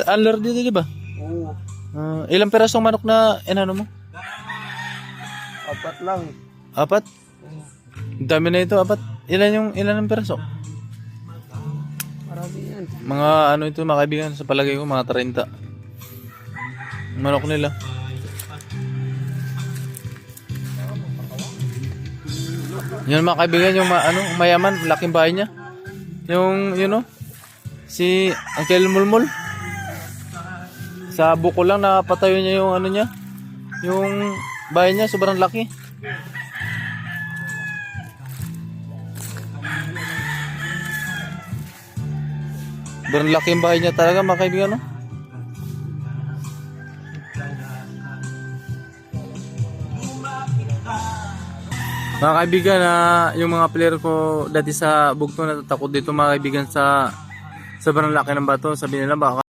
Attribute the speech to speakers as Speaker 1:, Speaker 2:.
Speaker 1: Anler dito, di ba?
Speaker 2: Oo.
Speaker 1: Ilang pirasong manok na inano mo?
Speaker 2: 4 lang.
Speaker 1: 4? Dami na ito, 4. Ilan ang piraso?
Speaker 2: Marami yan.
Speaker 1: Mga ano ito, mga kaibigan, sa palagay ko, mga 30. Manok nila. Yan mga kaibigan, yung mayaman, laking bahay niya. Yung, si Uncle Mulmul. Sa buko lang napatayo niya yung yung bahay niya, sobrang laki. Sobrang laki yung bahay niya talaga mga kaibigan, no? Mga kaibigan, yung mga player ko dati sa bugto natatakot dito mga kaibigan sa sobrang laki ng bato. Sabi nila baka